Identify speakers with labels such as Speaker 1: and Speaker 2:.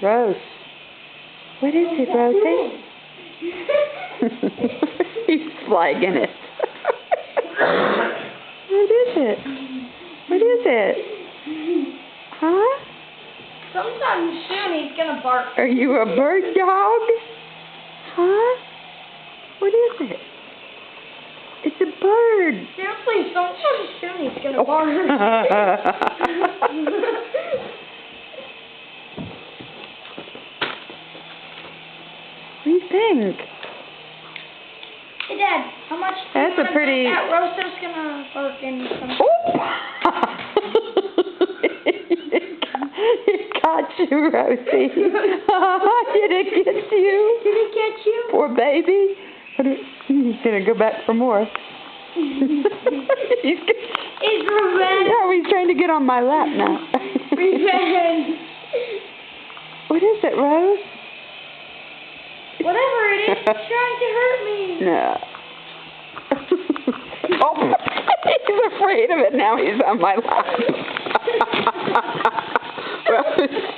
Speaker 1: Rose. What is it, Rosie? He's flagging it. What is it? What is it? Huh?
Speaker 2: Sometime soon he's gonna bark.
Speaker 1: Are you a bird dog? Huh? What is it? It's a bird.
Speaker 2: Seriously, sometime soon he's gonna bark.
Speaker 1: What do you think?
Speaker 2: Hey, Dad, how much do
Speaker 1: That's
Speaker 2: you
Speaker 1: a pretty...
Speaker 2: think that Roso's gonna bark in some...
Speaker 1: It got you, Rosie. Did it get you?
Speaker 2: Did it get you?
Speaker 1: Poor baby. He's gonna go back for more.
Speaker 2: It's revenge.
Speaker 1: No, he's trying to get on my lap now.
Speaker 2: Revenge.
Speaker 1: What is it, Rose?
Speaker 2: Whatever it is, it's trying to hurt me.
Speaker 1: No. Oh, he's afraid of it now. He's on my lap. Rose.